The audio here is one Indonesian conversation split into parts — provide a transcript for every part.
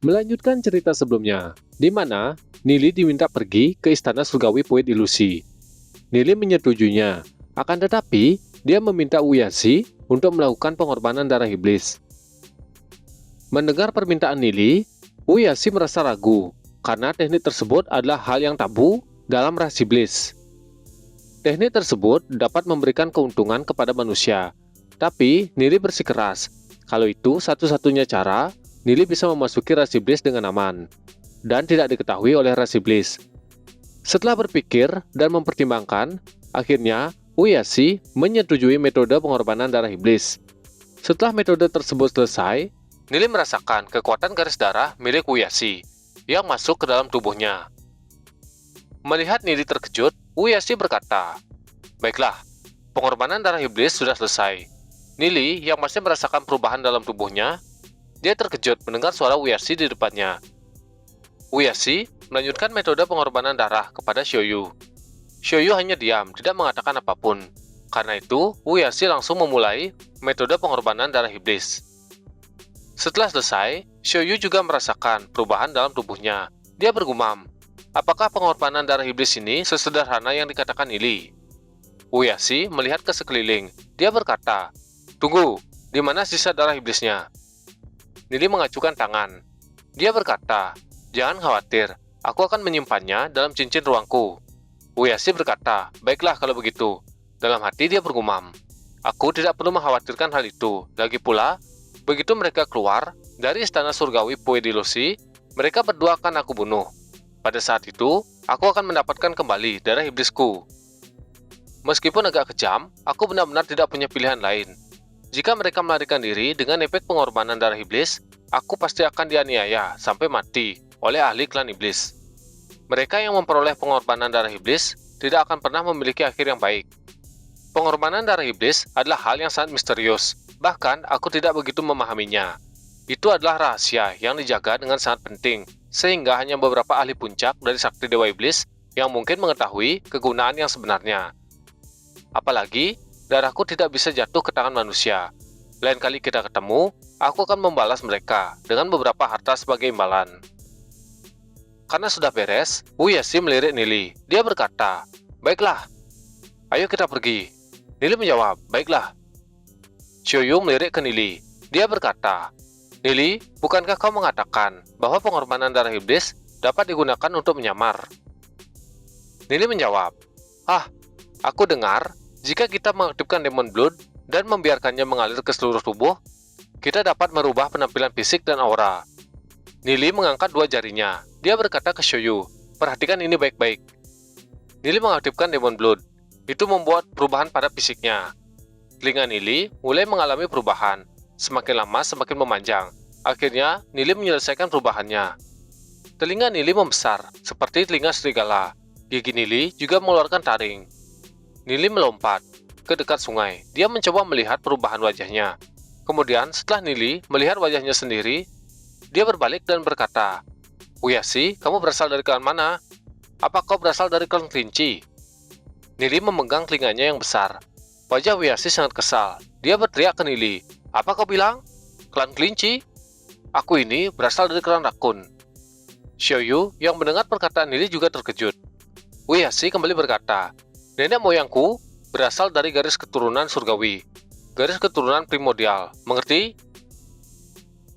Melanjutkan cerita sebelumnya, di mana Nili diminta pergi ke istana surgawi Puid Ilusi. Nili menyetujuinya, akan tetapi dia meminta Uyashi untuk melakukan pengorbanan darah iblis. Mendengar permintaan Nili, Uyashi merasa ragu karena teknik tersebut adalah hal yang tabu dalam ras iblis. Teknik tersebut dapat memberikan keuntungan kepada manusia, tapi Nili bersikeras kalau itu satu-satunya cara Nili bisa memasuki ras iblis dengan aman dan tidak diketahui oleh ras iblis. Setelah berpikir dan mempertimbangkan, akhirnya Uyashi menyetujui metode pengorbanan darah iblis. Setelah metode tersebut selesai, Nili merasakan kekuatan garis darah milik Uyashi yang masuk ke dalam tubuhnya. Melihat Nili terkejut, Uyashi berkata, "Baiklah, pengorbanan darah iblis sudah selesai." Nili yang masih merasakan perubahan dalam tubuhnya, dia terkejut mendengar suara Uyashi di depannya. Uyashi melanjutkan metode pengorbanan darah kepada Shoyu. Shoyu hanya diam, tidak mengatakan apapun. Karena itu, Uyashi langsung memulai metode pengorbanan darah iblis. Setelah selesai, Shoyu juga merasakan perubahan dalam tubuhnya. Dia bergumam, apakah pengorbanan darah iblis ini sesederhana yang dikatakan Nili? Uyashi melihat ke sekeliling. Dia berkata, "Tunggu, di mana sisa darah iblisnya?" Nili mengacukan tangan. Dia berkata, "Jangan khawatir, aku akan menyimpannya dalam cincin ruangku." Uyashi berkata, "Baiklah kalau begitu." Dalam hati dia bergumam, "Aku tidak perlu mengkhawatirkan hal itu. Lagi pula, begitu mereka keluar dari istana surgawi Puid Ilusi, mereka berdua akan aku bunuh. Pada saat itu, aku akan mendapatkan kembali darah iblisku." Meskipun agak kejam, aku benar-benar tidak punya pilihan lain. Jika mereka melarikan diri dengan efek pengorbanan darah iblis, aku pasti akan dianiaya sampai mati oleh ahli klan iblis. Mereka yang memperoleh pengorbanan darah iblis tidak akan pernah memiliki akhir yang baik. Pengorbanan darah iblis adalah hal yang sangat misterius, bahkan aku tidak begitu memahaminya. Itu adalah rahasia yang dijaga dengan sangat penting, sehingga hanya beberapa ahli puncak dari sakti Dewa Iblis yang mungkin mengetahui kegunaan yang sebenarnya. Apalagi, darahku tidak bisa jatuh ke tangan manusia. Lain kali kita ketemu, aku akan membalas mereka dengan beberapa harta sebagai imbalan. Karena sudah beres, Uyashi melirik Nili. Dia berkata, "Baiklah, ayo kita pergi." Nili menjawab, "Baiklah." Shoyu melirik ke Nili. Dia berkata, "Nili, bukankah kau mengatakan bahwa pengorbanan darah iblis dapat digunakan untuk menyamar?" Nili menjawab, aku dengar jika kita mengaktifkan Demon Blood dan membiarkannya mengalir ke seluruh tubuh, kita dapat merubah penampilan fisik dan aura." Nili mengangkat dua jarinya. Dia berkata ke Shoyu, "Perhatikan ini baik-baik." Nili mengaktifkan Demon Blood. Itu membuat perubahan pada fisiknya. Telinga Nili mulai mengalami perubahan. Semakin lama semakin memanjang. Akhirnya, Nili menyelesaikan perubahannya. Telinga Nili membesar, seperti telinga serigala. Gigi Nili juga mengeluarkan taring. Nili melompat ke dekat sungai. Dia mencoba melihat perubahan wajahnya. Kemudian, setelah Nili melihat wajahnya sendiri, dia berbalik dan berkata, "Uyashi, kamu berasal dari klan mana? Apa kau berasal dari klan kelinci?" Nili memegang telinganya yang besar. Wajah Uyashi sangat kesal. Dia berteriak ke Nili, "Apa kau bilang? Klan kelinci? Aku ini berasal dari klan rakun." Shoyu yang mendengar perkataan Nili juga terkejut. Uyashi kembali berkata, "Nenek moyangku berasal dari garis keturunan surgawi, garis keturunan primordial, mengerti?"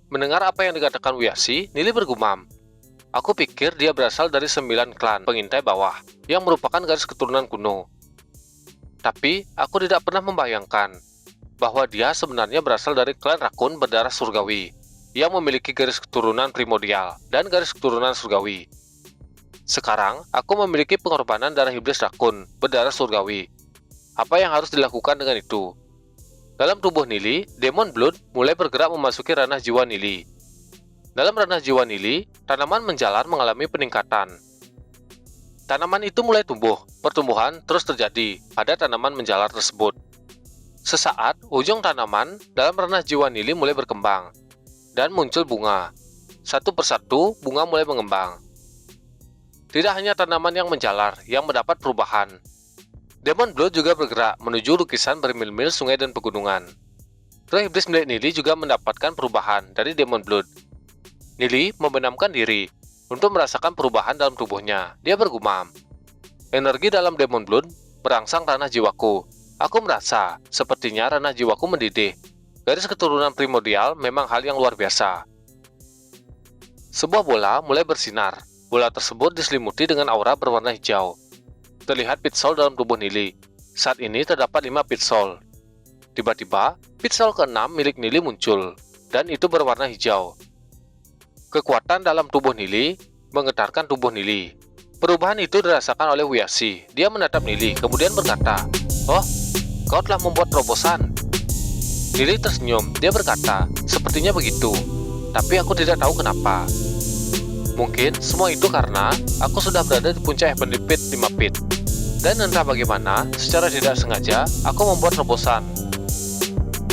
Mendengar apa yang dikatakan Uyashi, Nili bergumam, "Aku pikir dia berasal dari 9 klan pengintai bawah, yang merupakan garis keturunan kuno. Tapi, aku tidak pernah membayangkan bahwa dia sebenarnya berasal dari klan rakun berdarah surgawi, yang memiliki garis keturunan primordial dan garis keturunan surgawi. Sekarang, aku memiliki pengorbanan darah iblis rakun berdarah surgawi. Apa yang harus dilakukan dengan itu?" Dalam tubuh Nili, Demon Blood mulai bergerak memasuki ranah jiwa Nili. Dalam ranah jiwa Nili, tanaman menjalar mengalami peningkatan. Tanaman itu mulai tumbuh, pertumbuhan terus terjadi pada tanaman menjalar tersebut. Sesaat, ujung tanaman dalam ranah jiwa Nili mulai berkembang, dan muncul bunga. Satu persatu, bunga mulai mengembang. Tidak hanya tanaman yang menjalar yang mendapat perubahan. Demon Blood juga bergerak menuju lukisan bermil-mil sungai dan pegunungan. Roh iblis milik Nili juga mendapatkan perubahan dari Demon Blood. Nili membenamkan diri untuk merasakan perubahan dalam tubuhnya. Dia bergumam, "Energi dalam Demon Blood merangsang ranah jiwaku. Aku merasa sepertinya ranah jiwaku mendidih. Garis keturunan primordial memang hal yang luar biasa." Sebuah bola mulai bersinar. Bola tersebut diselimuti dengan aura berwarna hijau. Terlihat pit soul dalam tubuh Nili. Saat ini terdapat 5 pit soul. Tiba-tiba, pit soul ke-6 milik Nili muncul, dan itu berwarna hijau. Kekuatan dalam tubuh Nili menggetarkan tubuh Nili. Perubahan itu dirasakan oleh Wuyasi. Dia menatap Nili, kemudian berkata, "Oh, kau telah membuat terobosan." Nili tersenyum. Dia berkata, "Sepertinya begitu, tapi aku tidak tahu kenapa. Mungkin semua itu karena aku sudah berada di puncak Heavenly Pit 5 pit. Dan entah bagaimana, secara tidak sengaja, aku membuat terobosan."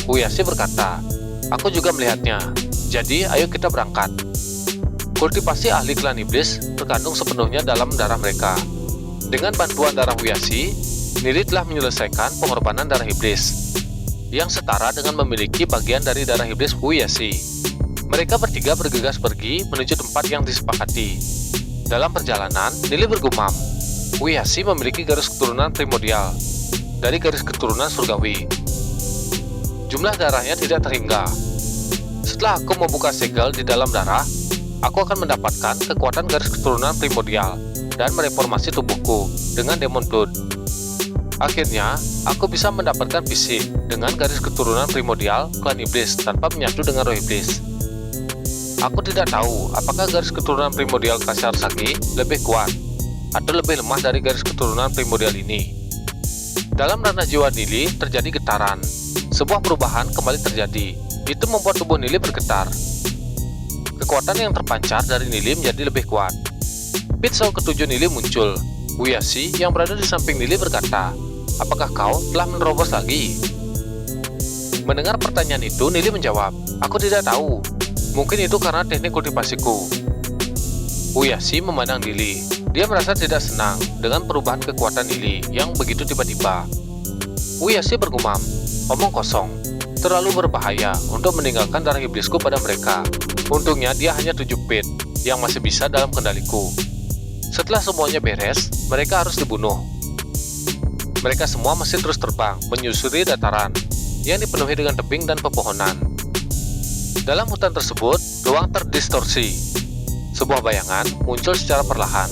Wuyasi berkata, "Aku juga melihatnya. Jadi, ayo kita berangkat." Kultivasi ahli klan iblis terkandung sepenuhnya dalam darah mereka. Dengan bantuan darah Wuyasi, Nili telah menyelesaikan pengorbanan darah iblis, yang setara dengan memiliki bagian dari darah iblis Wuyasi. Mereka bertiga bergegas pergi menuju tempat yang disepakati. Dalam perjalanan, Nili bergumam, "Wuyasi memiliki garis keturunan primordial dari garis keturunan surgawi. Jumlah darahnya tidak terhingga. Setelah aku membuka segel di dalam darah, aku akan mendapatkan kekuatan garis keturunan primordial dan mereformasi tubuhku dengan Demon Blood. Akhirnya, aku bisa mendapatkan fisik dengan garis keturunan primordial klan iblis tanpa menyatu dengan roh iblis. Aku tidak tahu apakah garis keturunan primordial Kasar Sagi lebih kuat atau lebih lemah dari garis keturunan primordial ini." Dalam ranah jiwa Nili terjadi getaran. Sebuah perubahan kembali terjadi. Itu membuat tubuh Nili bergetar. Kekuatan yang terpancar dari Nili menjadi lebih kuat. Pit soul ke-7 Nili muncul. Wuyasi yang berada di samping Nili berkata, "Apakah kau telah menerobos lagi?" Mendengar pertanyaan itu, Nili menjawab, "Aku tidak tahu. Mungkin itu karena teknik kultivasiku." Wuyasi memandang Nili. Dia merasa tidak senang dengan perubahan kekuatan Nili yang begitu tiba-tiba. Wuyasi bergumam, "Omong kosong. Terlalu berbahaya untuk meninggalkan darah iblisku pada mereka. Untungnya dia hanya 7 pit yang masih bisa dalam kendaliku. Setelah semuanya beres, mereka harus dibunuh." Mereka semua masih terus terbang menyusuri dataran yang dipenuhi dengan tebing dan pepohonan. Dalam hutan tersebut, ruang terdistorsi. Sebuah bayangan muncul secara perlahan.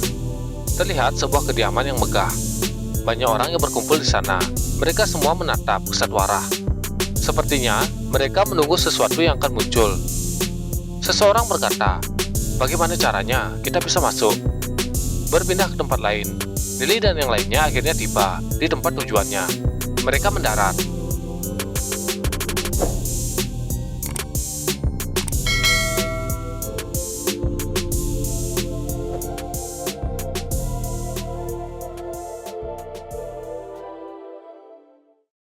Terlihat sebuah kediaman yang megah. Banyak orang yang berkumpul di sana. Mereka semua menatap ke Satwara. Sepertinya mereka menunggu sesuatu yang akan muncul. Seseorang berkata, "Bagaimana caranya kita bisa masuk?" Berpindah ke tempat lain. Nili dan yang lainnya akhirnya tiba di tempat tujuannya. Mereka mendarat.